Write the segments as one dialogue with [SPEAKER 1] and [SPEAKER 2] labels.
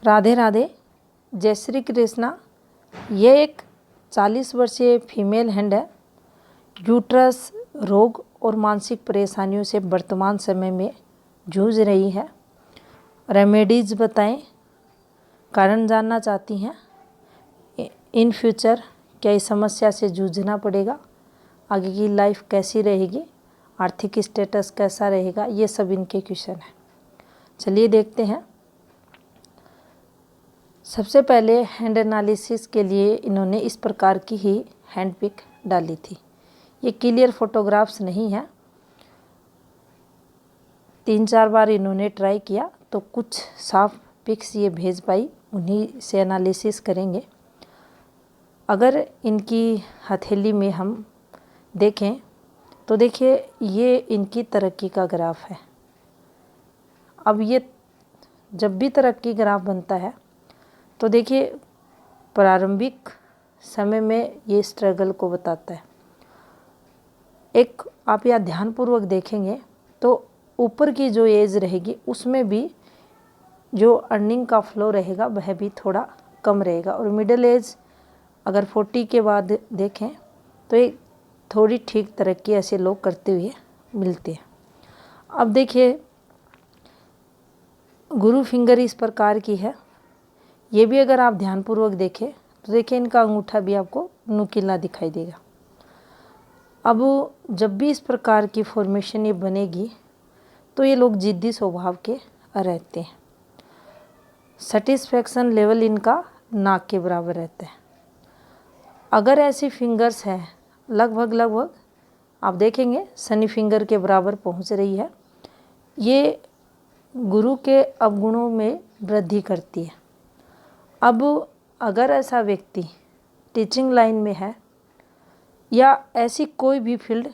[SPEAKER 1] राधे राधे, जय श्री कृष्णा। ये एक 40 वर्षीय फीमेल हैंड है। यूट्रस रोग और मानसिक परेशानियों से वर्तमान समय में जूझ रही है। रेमेडीज बताएं, कारण जानना चाहती हैं। इन फ्यूचर क्या इस समस्या से जूझना पड़ेगा, आगे की लाइफ कैसी रहेगी, आर्थिक स्टेटस कैसा रहेगा, ये सब इनके क्वेश्चन हैं। चलिए देखते हैं। सबसे पहले हैंड एनालिसिस के लिए इन्होंने इस प्रकार की ही हैंड पिक डाली थी। ये क्लियर फोटोग्राफ्स नहीं है। 3-4 बार इन्होंने ट्राई किया तो कुछ साफ पिक्स ये भेज पाई, उन्हीं से एनालिसिस करेंगे। अगर इनकी हथेली में हम देखें तो देखिए ये इनकी तरक्की का ग्राफ है। अब ये जब भी तरक्की ग्राफ बनता है तो देखिए प्रारंभिक समय में ये स्ट्रगल को बताता है। एक आप यहाँ ध्यानपूर्वक देखेंगे तो ऊपर की जो एज रहेगी उसमें भी जो अर्निंग का फ्लो रहेगा वह भी थोड़ा कम रहेगा, और मिडिल एज अगर 40 के बाद देखें तो एक थोड़ी ठीक तरक्की ऐसे लोग करते हुए मिलते हैं। अब देखिए गुरु फिंगर इस प्रकार की है। ये भी अगर आप ध्यानपूर्वक देखें तो देखिए इनका अंगूठा भी आपको नुकीला दिखाई देगा। अब जब भी इस प्रकार की फॉर्मेशन ये बनेगी तो ये लोग जिद्दी स्वभाव के रहते हैं। सेटिस्फैक्शन लेवल इनका नाक के बराबर रहता है। अगर ऐसी फिंगर्स है लगभग आप देखेंगे शनि फिंगर के बराबर पहुंच रही है, ये गुरु के अवगुणों में वृद्धि करती है। अब अगर ऐसा व्यक्ति टीचिंग लाइन में है या ऐसी कोई भी फील्ड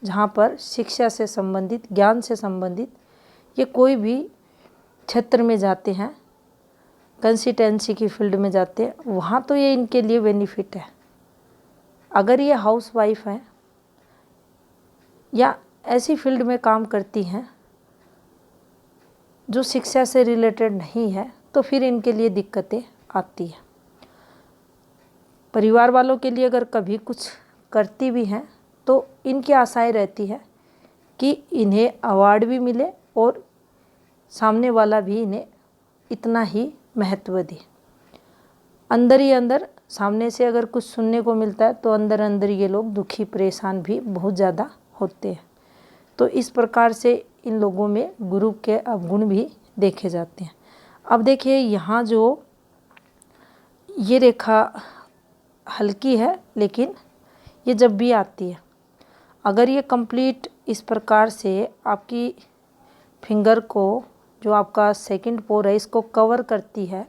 [SPEAKER 1] जहाँ पर शिक्षा से संबंधित, ज्ञान से संबंधित ये कोई भी क्षेत्र में जाते हैं, कंसिस्टेंसी की फील्ड में जाते हैं, वहाँ तो ये इनके लिए बेनिफिट है। अगर ये हाउस वाइफ है या ऐसी फील्ड में काम करती हैं जो शिक्षा से रिलेटेड नहीं है तो फिर इनके लिए दिक्कतें आती है। परिवार वालों के लिए अगर कभी कुछ करती भी हैं तो इनकी आशाएं रहती है कि इन्हें अवार्ड भी मिले और सामने वाला भी इन्हें इतना ही महत्व दे। अंदर ही अंदर सामने से अगर कुछ सुनने को मिलता है तो अंदर अंदर ये लोग दुखी परेशान भी बहुत ज़्यादा होते हैं। तो इस प्रकार से इन लोगों में गुरु के अवगुण भी देखे जाते हैं। अब देखिए यहाँ जो ये रेखा हल्की है लेकिन ये जब भी आती है, अगर ये कंप्लीट इस प्रकार से आपकी फिंगर को, जो आपका सेकंड पोर है, इसको कवर करती है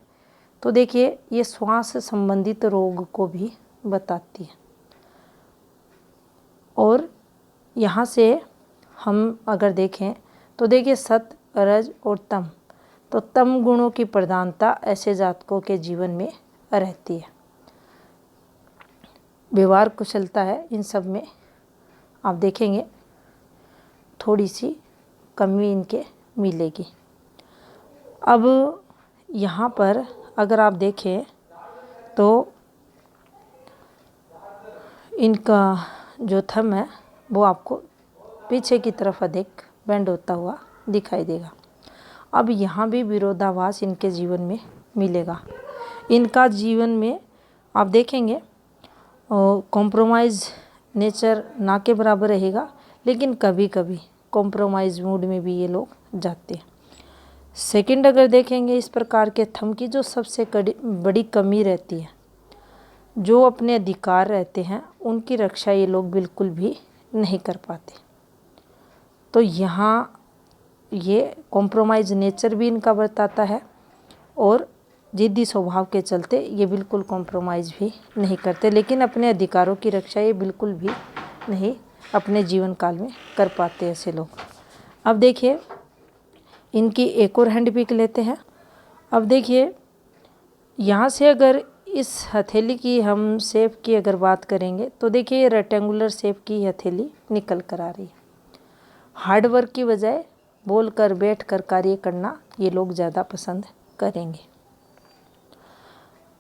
[SPEAKER 1] तो देखिए ये श्वास संबंधित रोग को भी बताती है। और यहाँ से हम अगर देखें तो देखिए सत, रज और तम, तो तम गुणों की प्रधानता ऐसे जातकों के जीवन में रहती है। व्यवहार कुशलता है इन सब में आप देखेंगे थोड़ी सी कमी इनके मिलेगी। अब यहाँ पर अगर आप देखें तो इनका जो थंब है वो आपको पीछे की तरफ अधिक बेंड होता हुआ दिखाई देगा। अब यहाँ भी विरोधाभास इनके जीवन में मिलेगा। इनका जीवन में आप देखेंगे कॉम्प्रोमाइज़ नेचर ना के बराबर रहेगा, लेकिन कभी कभी कॉम्प्रोमाइज़ मूड में भी ये लोग जाते हैं। सेकंड अगर देखेंगे इस प्रकार के थंब की जो सबसे बड़ी कमी रहती है, जो अपने अधिकार रहते हैं उनकी रक्षा ये लोग बिल्कुल भी नहीं कर पाते। तो यहाँ ये कॉम्प्रोमाइज़ नेचर भी इनका बताता है और जिद्दी स्वभाव के चलते ये बिल्कुल कॉम्प्रोमाइज़ भी नहीं करते, लेकिन अपने अधिकारों की रक्षा ये बिल्कुल भी नहीं अपने जीवन काल में कर पाते ऐसे लोग। अब देखिए इनकी एक और हैंड पिक लेते हैं। अब देखिए यहाँ से अगर इस हथेली की हम शेप की अगर बात करेंगे तो देखिए ये रेक्टेंगुलर शेप की हथेली निकल कर आ रही है। हार्ड वर्क की बजाय बोल कर बैठ कर कार्य करना ये लोग ज़्यादा पसंद करेंगे।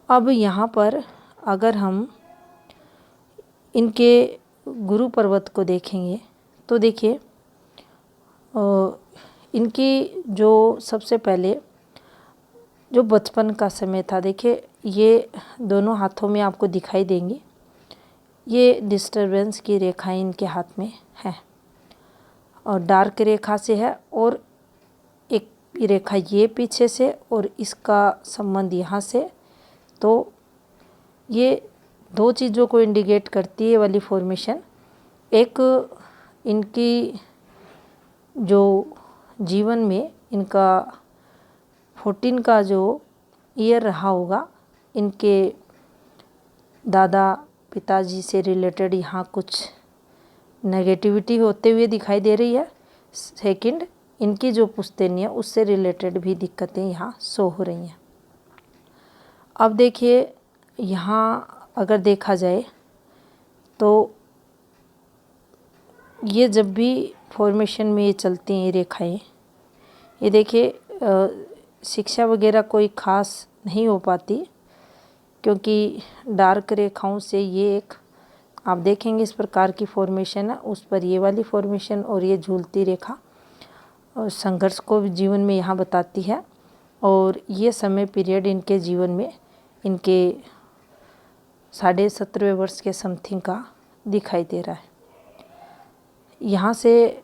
[SPEAKER 1] अब यहाँ पर अगर हम इनके गुरु पर्वत को देखेंगे तो देखिए इनकी जो सबसे पहले जो बचपन का समय था, देखिए ये दोनों हाथों में आपको दिखाई देंगी, ये डिस्टरबेंस की रेखाएं इनके हाथ में है और डार्क रेखा से है और एक रेखा ये पीछे से और इसका संबंध यहाँ से। तो ये दो चीज़ों को इंडिकेट करती है वाली फॉर्मेशन। एक इनकी जो जीवन में इनका 14 का जो ईयर रहा होगा, इनके दादा पिताजी से रिलेटेड यहाँ कुछ नेगेटिविटी होते हुए दिखाई दे रही है। सेकंड, इनकी जो पुश्तैनी है उससे रिलेटेड भी दिक्कतें यहाँ शो हो रही हैं। अब देखिए यहाँ अगर देखा जाए तो ये जब भी फॉर्मेशन में ये चलती हैं ये रेखाएं, ये देखिए शिक्षा वगैरह कोई ख़ास नहीं हो पाती क्योंकि डार्क रेखाओं से ये एक आप देखेंगे इस प्रकार की फॉर्मेशन है, उस पर ये वाली फॉर्मेशन और ये झूलती रेखा और संघर्ष को जीवन में यहाँ बताती है। और ये समय पीरियड इनके जीवन में इनके 17.5 वर्ष के समथिंग का दिखाई दे रहा है। यहाँ से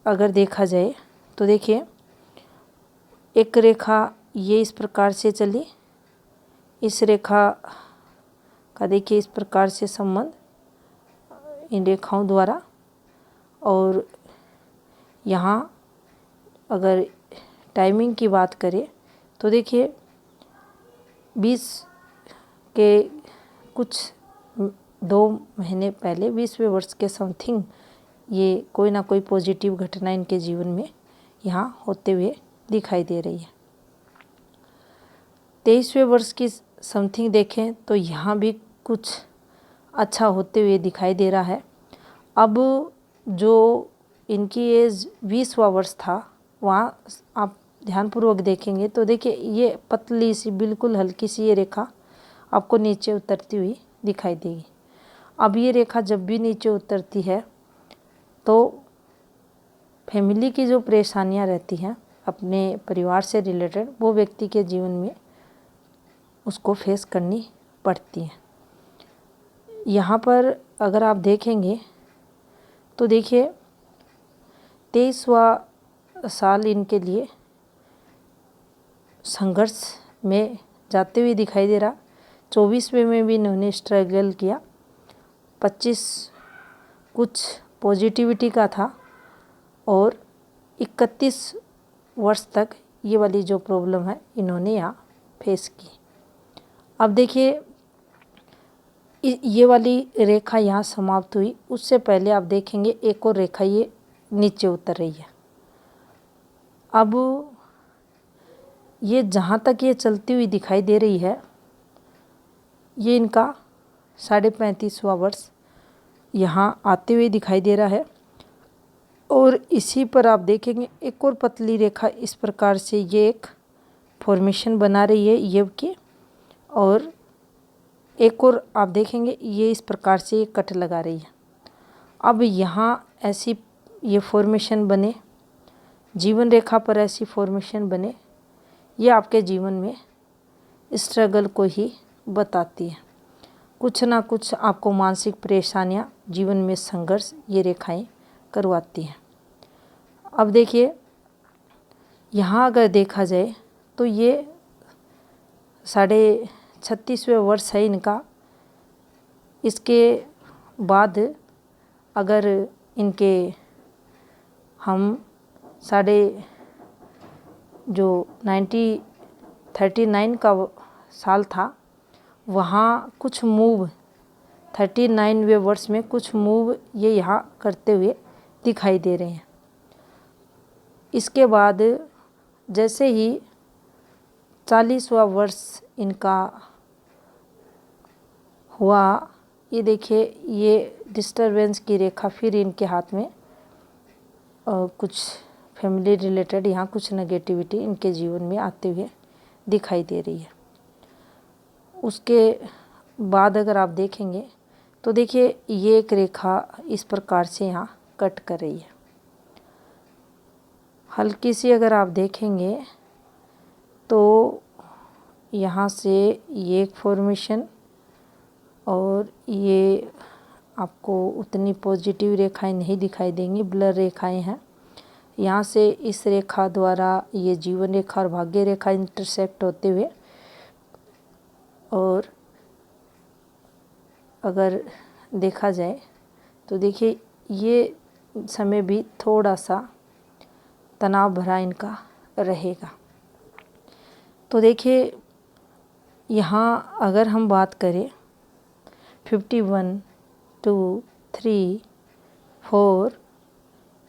[SPEAKER 1] अगर देखा जाए तो देखिए एक रेखा ये इस प्रकार से चली, इस रेखा का देखिए इस प्रकार से संबंध इन रेखाओं द्वारा। और यहाँ अगर टाइमिंग की बात करें तो देखिए 20 के कुछ 2 महीने पहले 20वें वर्ष के समथिंग ये कोई ना कोई पॉजिटिव घटना इनके जीवन में यहाँ होते हुए दिखाई दे रही है। 23वें वर्ष की समथिंग देखें तो यहाँ भी कुछ अच्छा होते हुए दिखाई दे रहा है। अब जो इनकी एज 20वां वर्ष था, वहाँ आप ध्यानपूर्वक देखेंगे तो देखिए ये पतली सी बिल्कुल हल्की सी ये रेखा आपको नीचे उतरती हुई दिखाई देगी। अब ये रेखा जब भी नीचे उतरती है तो फैमिली की जो परेशानियां रहती हैं अपने परिवार से रिलेटेड, वो व्यक्ति के जीवन में उसको फेस करनी पड़ती हैं। यहाँ पर अगर आप देखेंगे तो देखिए 23वां साल इनके लिए संघर्ष में जाते हुए दिखाई दे रहा। 24वें में भी इन्होंने स्ट्रगल किया। 25 कुछ पॉजिटिविटी का था और 31 वर्ष तक ये वाली जो प्रॉब्लम है इन्होंने यहाँ फेस की। अब देखिए ये वाली रेखा यहाँ समाप्त हुई, उससे पहले आप देखेंगे एक और रेखा ये नीचे उतर रही है। अब ये जहाँ तक ये चलती हुई दिखाई दे रही है, ये इनका 35.5वां वर्ष यहाँ आते हुए दिखाई दे रहा है। और इसी पर आप देखेंगे एक और पतली रेखा इस प्रकार से ये एक फॉर्मेशन बना रही है ये की, और एक और आप देखेंगे ये इस प्रकार से ये कट लगा रही है। अब यहाँ ऐसी ये फॉर्मेशन बने, जीवन रेखा पर ऐसी फॉर्मेशन बने, ये आपके जीवन में स्ट्रगल को ही बताती है। कुछ ना कुछ आपको मानसिक परेशानियाँ, जीवन में संघर्ष ये रेखाएं करवाती हैं। अब देखिए यहाँ अगर देखा जाए तो ये 36वें वर्ष है इनका। इसके बाद अगर इनके हम जो 39 का साल था, वहाँ कुछ मूव 39वें वर्ष में कुछ मूव ये यहाँ करते हुए दिखाई दे रहे हैं। इसके बाद जैसे ही 40वां वर्ष इनका हुआ, ये देखिए ये डिस्टरबेंस की रेखा फिर इनके हाथ में कुछ फैमिली रिलेटेड यहाँ कुछ नेगेटिविटी इनके जीवन में आते हुए दिखाई दे रही है। उसके बाद अगर आप देखेंगे तो देखिए ये एक रेखा इस प्रकार से यहाँ कट कर रही है। हल्की सी अगर आप देखेंगे तो यहाँ से ये एक फॉर्मेशन, और ये आपको उतनी पॉजिटिव रेखाएं नहीं दिखाई देंगी, ब्लर रेखाएं हैं। यहाँ से इस रेखा द्वारा ये जीवन रेखा और भाग्य रेखा इंटरसेक्ट होते हुए, और अगर देखा जाए तो देखिए ये समय भी थोड़ा सा तनाव भरा इनका रहेगा। तो देखिए यहाँ अगर हम बात करें 51, 2, 3, 4,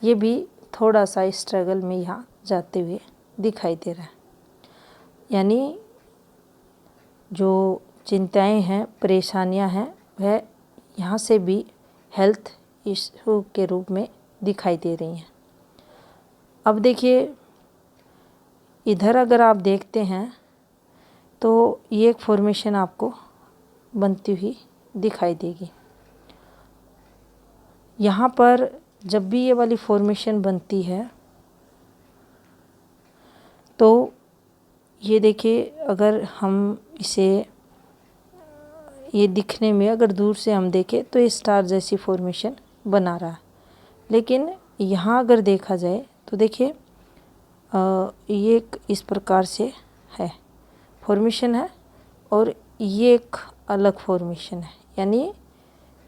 [SPEAKER 1] ये भी थोड़ा सा स्ट्रगल में यहाँ जाते हुए दिखाई दे रहा है। यानी जो चिंताएं हैं, परेशानियां हैं, वह यहाँ से भी हेल्थ इशू के रूप में दिखाई दे रही हैं। अब देखिए इधर अगर आप देखते हैं तो ये एक फॉर्मेशन आपको बनती हुई दिखाई देगी। यहाँ पर जब भी ये वाली फॉर्मेशन बनती है तो ये देखिए, अगर हम इसे ये दिखने में अगर दूर से हम देखें तो ये स्टार जैसी फॉर्मेशन बना रहा है, लेकिन यहाँ अगर देखा जाए तो देखिए ये एक इस प्रकार से है फॉर्मेशन है, और ये एक अलग फॉर्मेशन है। यानी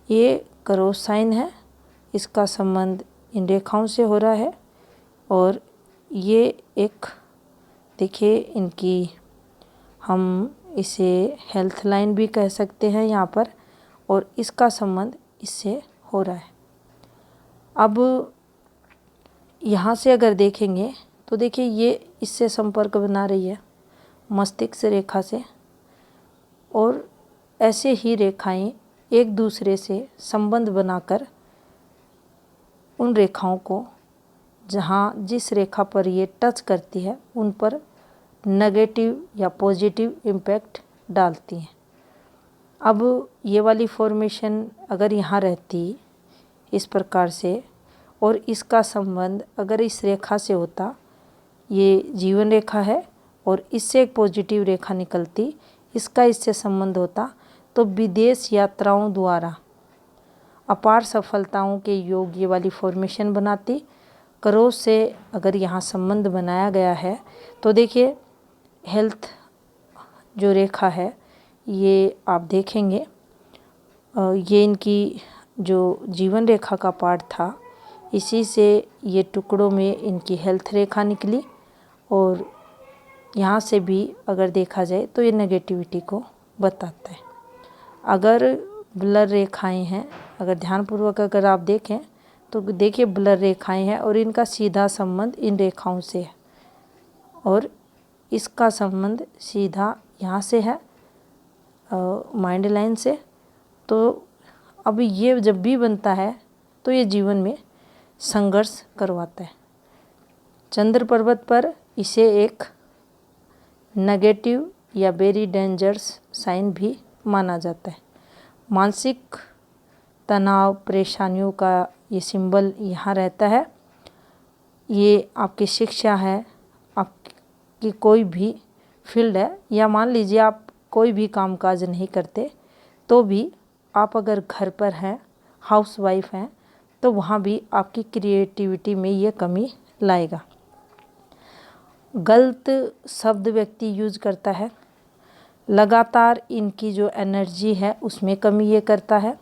[SPEAKER 1] ये क्रॉस साइन है, इसका संबंध इन रेखाओं से हो रहा है, और ये एक देखिए इनकी हम इसे हेल्थ लाइन भी कह सकते हैं यहाँ पर, और इसका संबंध इससे हो रहा है। अब यहाँ से अगर देखेंगे तो देखिए ये इससे संपर्क बना रही है मस्तिष्क रेखा से, और ऐसे ही रेखाएं एक दूसरे से संबंध बनाकर उन रेखाओं को जहाँ जिस रेखा पर ये टच करती है उन पर नेगेटिव या पॉजिटिव इम्पैक्ट डालती हैं। अब ये वाली फॉर्मेशन अगर यहाँ रहती इस प्रकार से, और इसका संबंध अगर इस रेखा से होता, ये जीवन रेखा है और इससे एक पॉजिटिव रेखा निकलती, इसका इससे संबंध होता, तो विदेश यात्राओं द्वारा अपार सफलताओं के योग ये वाली फॉर्मेशन बनाती। क्रॉस से अगर यहाँ संबंध बनाया गया है तो देखिए हेल्थ जो रेखा है ये आप देखेंगे, ये इनकी जो जीवन रेखा का पार्ट था, इसी से ये टुकड़ों में इनकी हेल्थ रेखा निकली, और यहाँ से भी अगर देखा जाए तो ये नेगेटिविटी को बताता है। अगर ब्लर रेखाएं हैं, अगर ध्यानपूर्वक अगर आप देखें तो देखिए ब्लर रेखाएं हैं, और इनका सीधा संबंध इन रेखाओं से है, और इसका संबंध सीधा यहाँ से है माइंड लाइन से। तो अब ये जब भी बनता है तो ये जीवन में संघर्ष करवाता है। चंद्र पर्वत पर इसे एक नेगेटिव या वेरी डेंजरस साइन भी माना जाता है। मानसिक तनाव, परेशानियों का ये सिंबल यहाँ रहता है। ये आपकी शिक्षा है, आपकी कोई भी फील्ड है, या मान लीजिए आप कोई भी कामकाज नहीं करते तो भी आप अगर घर पर हैं, हाउसवाइफ हैं, तो वहाँ भी आपकी क्रिएटिविटी में ये कमी लाएगा। गलत शब्द व्यक्ति यूज करता है, लगातार इनकी जो एनर्जी है उसमें कमी ये करता है,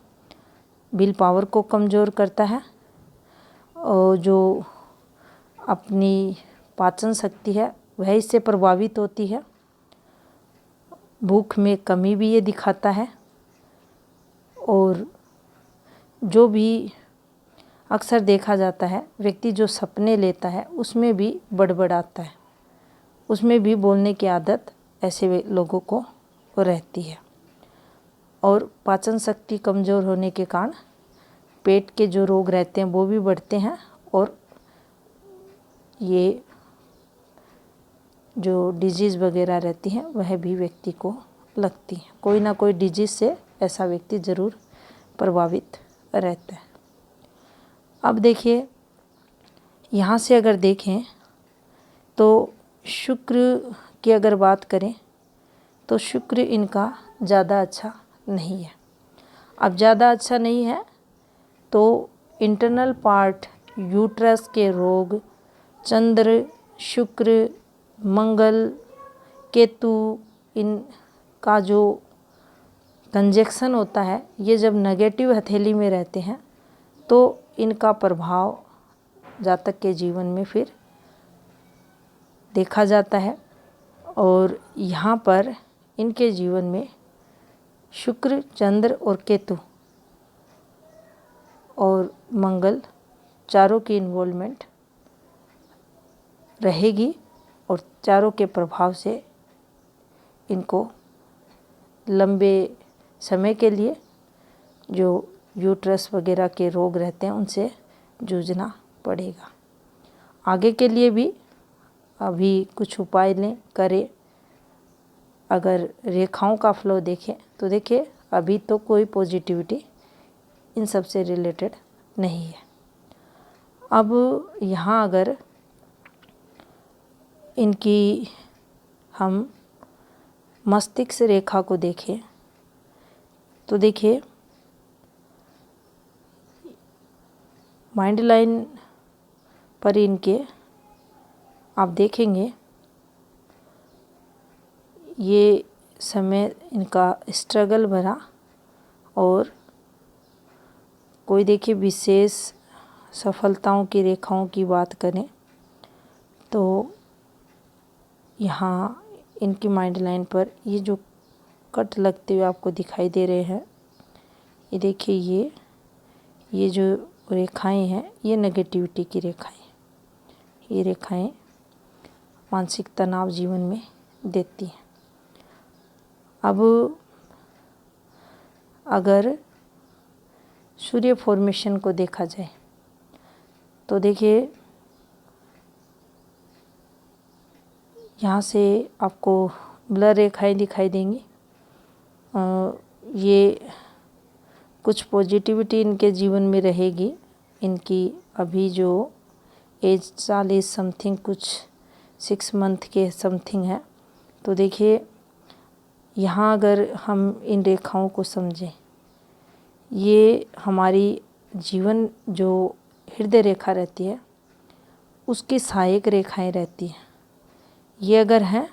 [SPEAKER 1] विल पावर को कमज़ोर करता है, और जो अपनी पाचन शक्ति है वह इससे प्रभावित होती है। भूख में कमी भी ये दिखाता है, और जो भी अक्सर देखा जाता है व्यक्ति जो सपने लेता है उसमें भी बड़बड़ाता है, उसमें भी बोलने की आदत ऐसे लोगों को रहती है। और पाचन शक्ति कमज़ोर होने के कारण पेट के जो रोग रहते हैं वो भी बढ़ते हैं, और ये जो डिजीज़ वगैरह रहती हैं वह भी व्यक्ति को लगती हैं, कोई ना कोई डिजीज से ऐसा व्यक्ति ज़रूर प्रभावित रहता है। अब देखिए यहाँ से अगर देखें तो शुक्र की अगर बात करें तो शुक्र इनका ज़्यादा अच्छा नहीं है। अब ज़्यादा अच्छा नहीं है तो इंटरनल पार्ट, यूट्रस के रोग, चंद्र, शुक्र, मंगल, केतु, इनका जो कंजक्शन होता है, ये जब नेगेटिव हथेली में रहते हैं तो इनका प्रभाव जातक के जीवन में फिर देखा जाता है। और यहाँ पर इनके जीवन में शुक्र, चंद्र और केतु और मंगल चारों की इन्वॉल्वमेंट रहेगी और चारों के प्रभाव से इनको लंबे समय के लिए जो यूट्रस वगैरह के रोग रहते हैं उनसे जूझना पड़ेगा। आगे के लिए भी अभी कुछ उपाय लें, करें। अगर रेखाओं का फ्लो देखें तो देखिए अभी तो कोई पॉजिटिविटी इन सब से रिलेटेड नहीं है। अब यहाँ अगर इनकी हम मस्तिष्क रेखा को देखें तो देखिए माइंड लाइन पर इनके आप देखेंगे ये समय इनका स्ट्रगल भरा और कोई देखिए विशेष सफलताओं की रेखाओं की बात करें तो यहाँ इनकी माइंड लाइन पर ये जो कट लगते हुए आपको दिखाई दे रहे हैं, ये देखिए ये जो रेखाएं हैं ये नेगेटिविटी की रेखाएं, ये रेखाएं मानसिक तनाव जीवन में देती हैं। अब अगर सूर्य फॉर्मेशन को देखा जाए तो देखिए यहाँ से आपको ब्लर रेखाएं दिखाई देंगी। ये कुछ पॉजिटिविटी इनके जीवन में रहेगी। इनकी अभी जो एज 40 समथिंग, कुछ 6 मंथ के समथिंग है। तो देखिए यहाँ अगर हम इन रेखाओं को समझें, ये हमारी जीवन जो हृदय रेखा रहती है उसकी सहायक रेखाएं रहती हैं। ये अगर हैं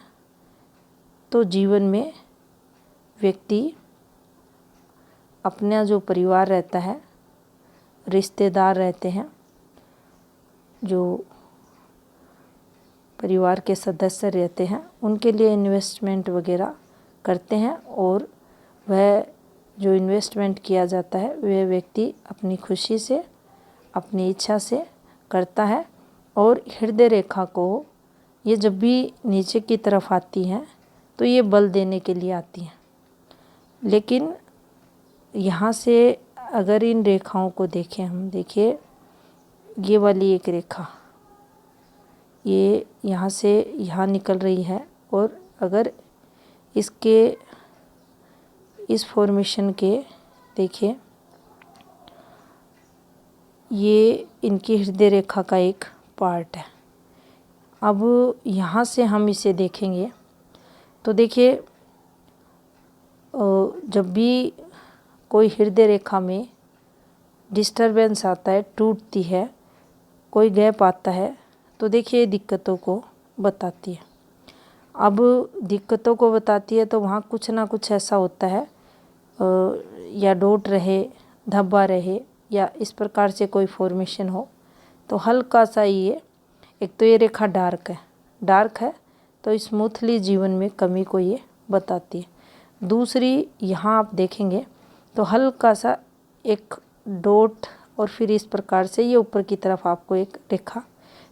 [SPEAKER 1] तो जीवन में व्यक्ति अपना जो परिवार रहता है, रिश्तेदार रहते हैं, जो परिवार के सदस्य रहते हैं, उनके लिए इन्वेस्टमेंट वगैरह करते हैं और वह जो इन्वेस्टमेंट किया जाता है वह व्यक्ति अपनी खुशी से, अपनी इच्छा से करता है। और हृदय रेखा को ये जब भी नीचे की तरफ आती हैं तो ये बल देने के लिए आती हैं। लेकिन यहाँ से अगर इन रेखाओं को देखें हम, देखिए ये वाली एक रेखा ये यहाँ से यहाँ निकल रही है और अगर इसके इस फॉर्मेशन के देखिए ये इनकी हृदय रेखा का एक पार्ट है। अब यहाँ से हम इसे देखेंगे तो देखिए जब भी कोई हृदय रेखा में डिस्टरबेंस आता है, टूटती है, कोई गैप आता है तो देखिए दिक्कतों को बताती है। अब दिक्कतों को बताती है तो वहाँ कुछ ना कुछ ऐसा होता है, या डॉट रहे, धब्बा रहे या इस प्रकार से कोई फॉर्मेशन हो तो हल्का सा ये, एक तो ये रेखा डार्क है तो स्मूथली जीवन में कमी को ये बताती है। दूसरी यहाँ आप देखेंगे तो हल्का सा एक डॉट और फिर इस प्रकार से ये ऊपर की तरफ आपको एक रेखा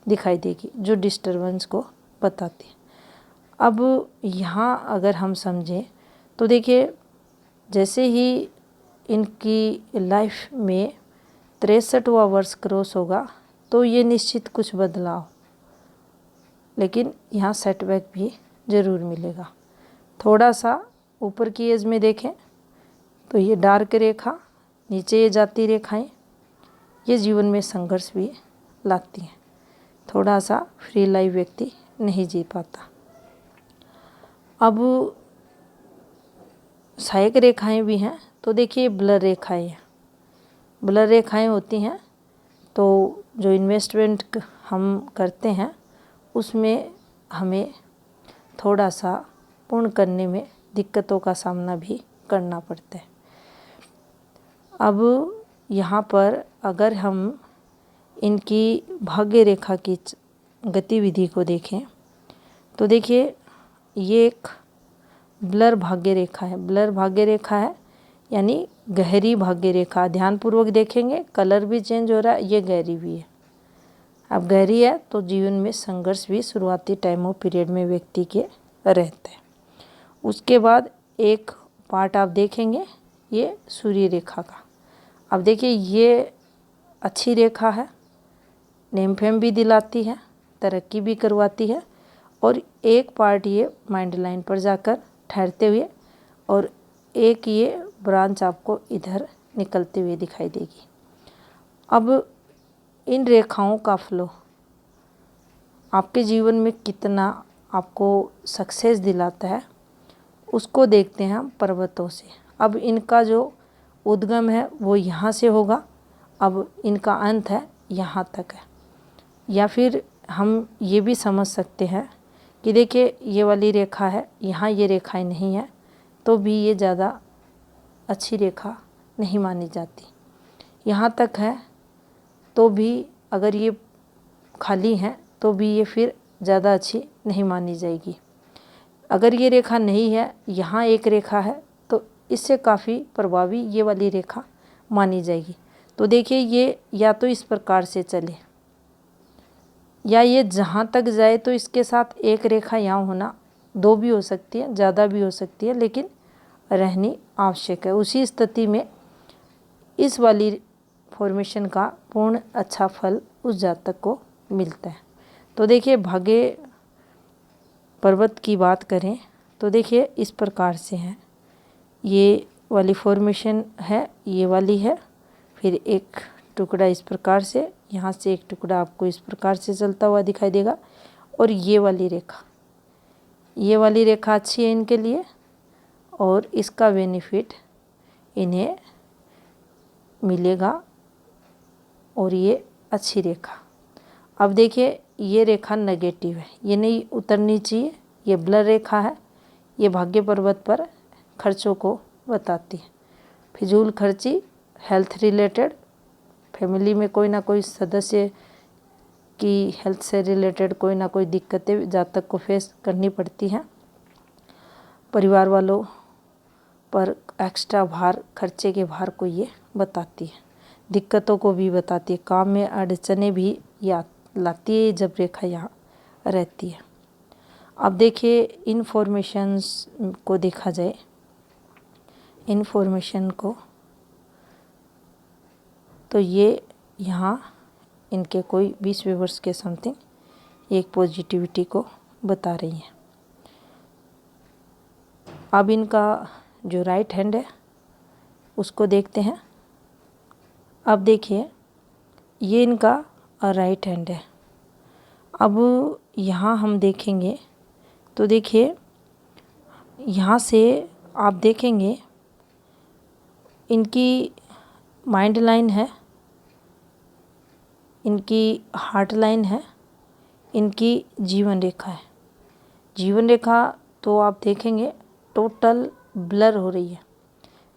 [SPEAKER 1] दिखाई देगी जो डिस्टरबेंस को बताती है। अब यहाँ अगर हम समझें तो देखिए जैसे ही इनकी लाइफ में 63वां वर्ष क्रॉस होगा तो ये निश्चित कुछ बदलाव, लेकिन यहाँ सेटबैक भी ज़रूर मिलेगा। थोड़ा सा ऊपर की एज में देखें तो ये डार्क रेखा, नीचे ये जाती रेखाएं, ये जीवन में संघर्ष भी लाती हैं। थोड़ा सा फ्री लाइफ व्यक्ति नहीं जी पाता। अब सहायक रेखाएं भी हैं, तो देखिए ब्लर रेखाएं हैं। ब्लर रेखाएं होती हैं तो जो इन्वेस्टमेंट हम करते हैं उसमें हमें थोड़ा सा पूर्ण करने में दिक्कतों का सामना भी करना पड़ता है। अब यहाँ पर अगर हम इनकी भाग्य रेखा की गतिविधि को देखें तो देखिए ये एक ब्लर भाग्य रेखा है। ब्लर भाग्य रेखा है यानी गहरी भाग्य रेखा। ध्यानपूर्वक देखेंगे कलर भी चेंज हो रहा है, ये गहरी भी है। अब गहरी है तो जीवन में संघर्ष भी शुरुआती टाइम ऑफ पीरियड में व्यक्ति के रहते हैं। उसके बाद एक पार्ट आप देखेंगे ये सूर्य रेखा का। अब देखिए ये अच्छी रेखा है, नेम फेम भी दिलाती है, तरक्की भी करवाती है, और एक पार्ट ये माइंड लाइन पर जाकर ठहरते हुए और एक ये ब्रांच आपको इधर निकलते हुए दिखाई देगी। अब इन रेखाओं का फ्लो आपके जीवन में कितना आपको सक्सेस दिलाता है उसको देखते हैं हम पर्वतों से। अब इनका जो उद्गम है वो यहाँ से होगा, अब इनका अंत है यहाँ तक है। या फिर हम ये भी समझ सकते हैं कि देखिए ये वाली रेखा है, यहाँ ये रेखाएं नहीं है तो भी ये ज़्यादा अच्छी रेखा नहीं मानी जाती। यहाँ तक है तो भी अगर ये खाली है तो भी ये फिर ज़्यादा अच्छी नहीं मानी जाएगी। अगर ये रेखा नहीं है, यहाँ एक रेखा है तो इससे काफ़ी प्रभावी ये वाली रेखा मानी जाएगी। तो देखिए ये या तो इस प्रकार से चले या ये जहाँ तक जाए तो इसके साथ एक रेखा यहाँ होना, दो भी हो सकती है, ज़्यादा भी हो सकती है, लेकिन रहनी आवश्यक है। उसी स्थिति में इस वाली फॉर्मेशन का पूर्ण अच्छा फल उस जातक को मिलता है। तो देखिए भाग्य पर्वत की बात करें तो देखिए इस प्रकार से है, ये वाली फॉर्मेशन है, ये वाली है, फिर एक टुकड़ा इस प्रकार से, यहाँ से एक टुकड़ा आपको इस प्रकार से चलता हुआ दिखाई देगा, और ये वाली रेखा अच्छी है इनके लिए और इसका बेनिफिट इन्हें मिलेगा और ये अच्छी रेखा। अब देखिए ये रेखा नेगेटिव है, ये नहीं उतरनी चाहिए, ये ब्लर रेखा है, ये भाग्य पर्वत पर खर्चों को बताती है। फिजूल खर्ची, हेल्थ रिलेटेड, फैमिली में कोई ना कोई सदस्य की हेल्थ से रिलेटेड कोई ना कोई दिक्कतें जातक को फेस करनी पड़ती हैं। परिवार वालों पर एक्स्ट्रा भार, खर्चे के भार को ये बताती है। दिक्कतों को भी बताती है, काम में अड़चने भी या लाती है जब रेखा यहाँ रहती है। अब देखिए इन्फॉर्मेशंस को देखा जाए, इन्फॉर्मेशन को तो ये यहाँ इनके कोई 20वें वर्ष के समथिंग एक पॉजिटिविटी को बता रही है। अब इनका जो राइट हैंड है उसको देखते हैं। अब देखिए ये इनका राइट हैंड है। अब यहाँ हम देखेंगे तो देखिए यहाँ से आप देखेंगे इनकी माइंड लाइन है, इनकी हार्ट लाइन है, इनकी जीवन रेखा है। जीवन रेखा तो आप देखेंगे टोटल ब्लर हो रही है,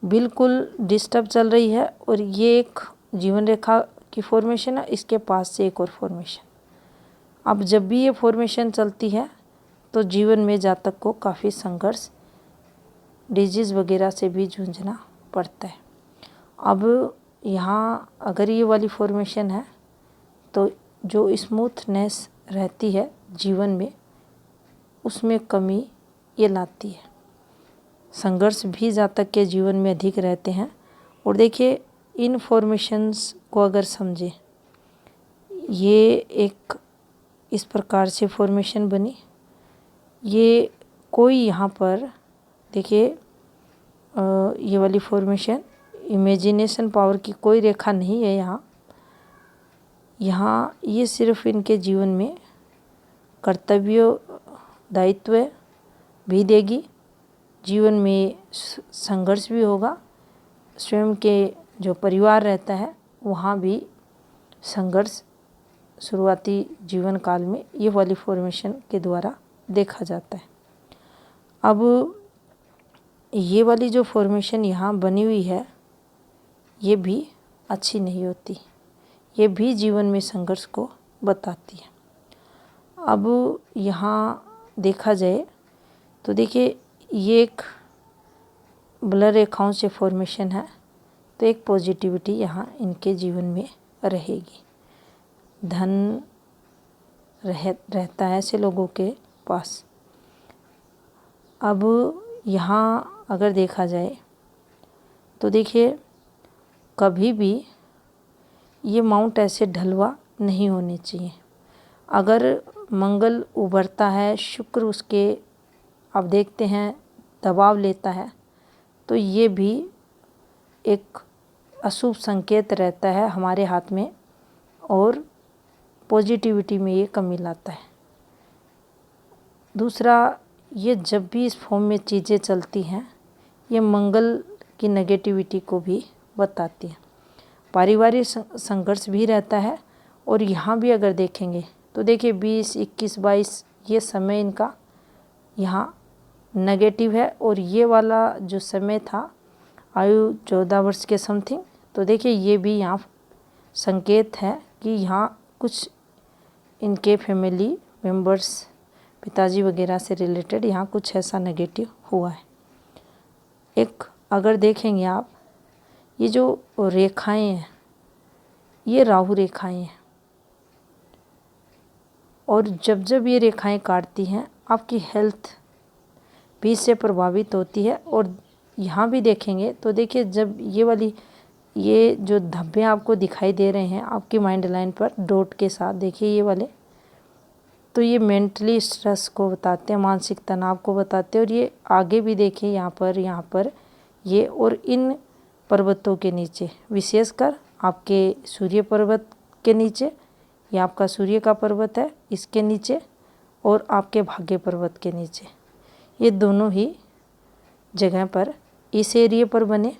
[SPEAKER 1] बिल्कुल डिस्टर्ब चल रही है, और ये एक जीवन रेखा की फॉर्मेशन है, इसके पास से एक और फॉर्मेशन। अब जब भी ये फॉर्मेशन चलती है तो जीवन में जातक को काफ़ी संघर्ष, डिजीज़ वगैरह से भी जूझना पड़ता है। अब यहाँ अगर ये वाली फॉर्मेशन है तो जो स्मूथनेस रहती है जीवन में उसमें कमी ये लाती है। संघर्ष भी जातक के जीवन में अधिक रहते हैं। और देखिए इन फॉर्मेशंस को अगर समझें, ये एक इस प्रकार से फॉर्मेशन बनी, ये कोई यहाँ पर देखिए ये वाली फॉर्मेशन इमेजिनेशन पावर की कोई रेखा नहीं है यहाँ ये सिर्फ इनके जीवन में कर्तव्य दायित्व भी देगी, जीवन में संघर्ष भी होगा, स्वयं के जो परिवार रहता है वहाँ भी संघर्ष शुरुआती जीवन काल में ये वाली फॉर्मेशन के द्वारा देखा जाता है। अब ये वाली जो फॉर्मेशन यहाँ बनी हुई है ये भी अच्छी नहीं होती, ये भी जीवन में संघर्ष को बताती है। अब यहाँ देखा जाए तो देखिए ये एक ब्लर रेखाओं से फॉर्मेशन है, तो एक पॉजिटिविटी यहाँ इनके जीवन में रहेगी, धन रहता है ऐसे लोगों के पास। अब यहाँ अगर देखा जाए तो देखिए कभी भी ये माउंट ऐसे ढलवा नहीं होने चाहिए। अगर मंगल उभरता है, शुक्र उसके आप देखते हैं दबाव लेता है, तो ये भी एक अशुभ संकेत रहता है हमारे हाथ में और पॉजिटिविटी में ये कमी लाता है। दूसरा, ये जब भी इस फॉर्म में चीज़ें चलती हैं ये मंगल की नेगेटिविटी को भी बताती हैं। पारिवारिक संघर्ष भी रहता है और यहाँ भी अगर देखेंगे तो देखिए 20, 21, 22 ये समय इनका यहाँ नेगेटिव है और ये वाला जो समय था आयु 14 वर्ष के समथिंग, तो देखिए ये भी यहाँ संकेत है कि यहाँ कुछ इनके फैमिली मेंबर्स पिताजी वगैरह से रिलेटेड यहाँ कुछ ऐसा नेगेटिव हुआ है। एक अगर देखेंगे आप ये जो रेखाएं हैं ये राहु रेखाएं हैं और जब जब ये रेखाएं काटती हैं आपकी हेल्थ भी इससे प्रभावित होती है। और यहाँ भी देखेंगे तो देखिए जब ये जो धब्बे आपको दिखाई दे रहे हैं आपकी माइंड लाइन पर डॉट के साथ, देखिए ये वाले, तो ये मेंटली स्ट्रेस को बताते हैं, मानसिक तनाव को बताते हैं। और ये आगे भी देखिए यहाँ पर ये और इन पर्वतों के नीचे, विशेषकर आपके सूर्य पर्वत के नीचे, ये आपका सूर्य का पर्वत है इसके नीचे और आपके भाग्य पर्वत के नीचे, ये दोनों ही जगह पर इस एरिया पर बने,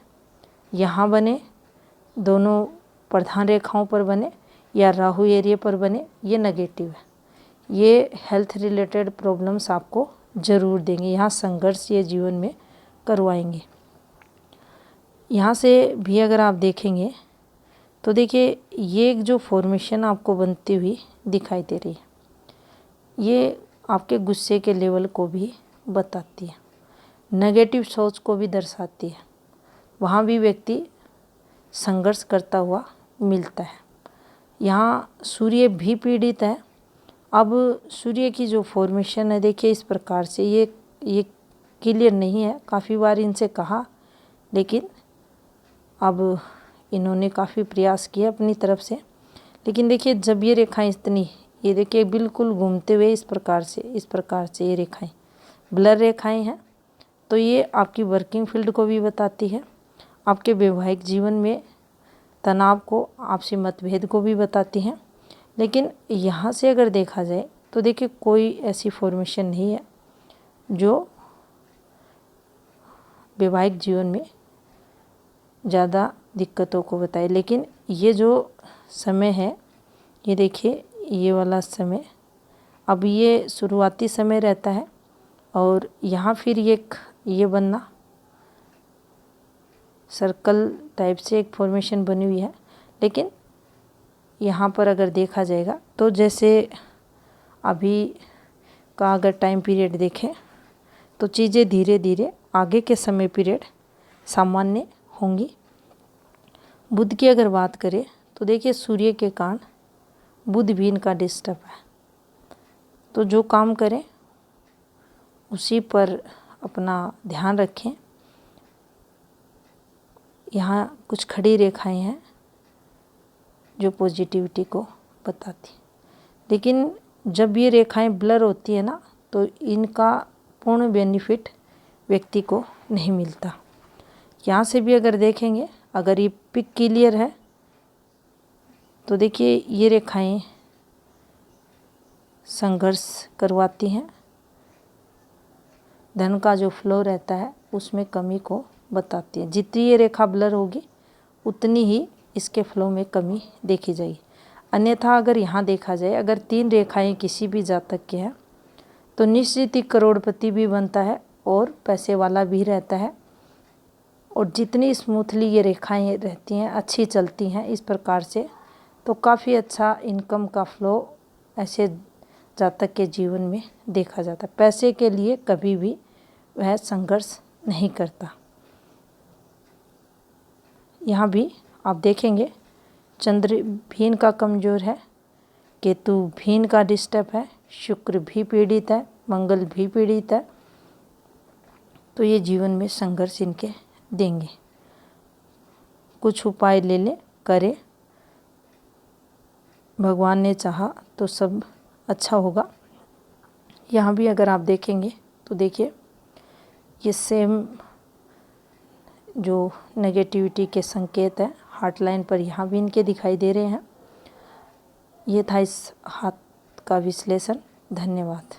[SPEAKER 1] यहाँ बने, दोनों प्रधान रेखाओं पर बने या राहु एरिया पर बने, ये नेगेटिव है। ये हेल्थ रिलेटेड प्रॉब्लम्स आपको ज़रूर देंगे, यहाँ संघर्ष ये जीवन में करवाएंगे। यहाँ से भी अगर आप देखेंगे तो देखिए ये एक जो फॉर्मेशन आपको बनती हुई दिखाई दे रही है ये आपके गुस्से के लेवल को भी बताती है, नेगेटिव सोच को भी दर्शाती है। वहाँ भी व्यक्ति संघर्ष करता हुआ मिलता है। यहाँ सूर्य भी पीड़ित है। अब सूर्य की जो फॉर्मेशन है देखिए इस प्रकार से, ये क्लियर नहीं है, काफ़ी बार इनसे कहा लेकिन अब इन्होंने काफ़ी प्रयास किया अपनी तरफ से। लेकिन देखिए जब ये रेखाएं इतनी, ये देखिए बिल्कुल घूमते हुए इस प्रकार से ये रेखाएं ब्लर रेखाएं हैं, तो ये आपकी वर्किंग फील्ड को भी बताती है, आपके वैवाहिक जीवन में तनाव को, आपसी मतभेद को भी बताती हैं। लेकिन यहाँ से अगर देखा जाए तो देखिए कोई ऐसी फॉर्मेशन नहीं है जो वैवाहिक जीवन में ज़्यादा दिक्कतों को बताए। लेकिन ये जो समय है ये देखिए ये वाला समय, अब ये शुरुआती समय रहता है और यहाँ फिर ये बनना सर्कल टाइप से एक फॉर्मेशन बनी हुई है। लेकिन यहाँ पर अगर देखा जाएगा तो जैसे अभी का अगर टाइम पीरियड देखें तो चीज़ें धीरे धीरे आगे के समय पीरियड सामान्य होंगी। बुध की अगर बात करें तो देखिए सूर्य के कारण बुध भी इनका डिस्टर्ब है, तो जो काम करें उसी पर अपना ध्यान रखें। यहाँ कुछ खड़ी रेखाएं हैं जो पॉजिटिविटी को बताती, लेकिन जब ये रेखाएं ब्लर होती है ना तो इनका पूर्ण बेनिफिट व्यक्ति को नहीं मिलता। यहाँ से भी अगर देखेंगे, अगर ये पिक क्लियर है तो देखिए ये रेखाएं संघर्ष करवाती हैं, धन का जो फ्लो रहता है उसमें कमी को बताती है। जितनी ये रेखा ब्लर होगी उतनी ही इसके फ्लो में कमी देखी जाएगी। अन्यथा अगर यहाँ देखा जाए, अगर 3 रेखाएं किसी भी जातक के हैं तो निश्चित ही करोड़पति भी बनता है और पैसे वाला भी रहता है। और जितनी स्मूथली ये रेखाएं रहती हैं, अच्छी चलती हैं इस प्रकार से, तो काफ़ी अच्छा इनकम का फ्लो ऐसे जातक के जीवन में देखा जाता है। पैसे के लिए कभी भी वह संघर्ष नहीं करता। यहाँ भी आप देखेंगे चंद्र भीन का कमज़ोर है, केतु भीन का डिस्टर्ब है, शुक्र भी पीड़ित है, मंगल भी पीड़ित है, तो ये जीवन में संघर्ष इनके देंगे। कुछ उपाय ले लें, करें, भगवान ने चाहा तो सब अच्छा होगा। यहाँ भी अगर आप देखेंगे तो देखिए ये सेम जो नेगेटिविटी के संकेत हैं हार्ट लाइन पर यहाँ भी इनके दिखाई दे रहे हैं। ये था इस हाथ का विश्लेषण। धन्यवाद।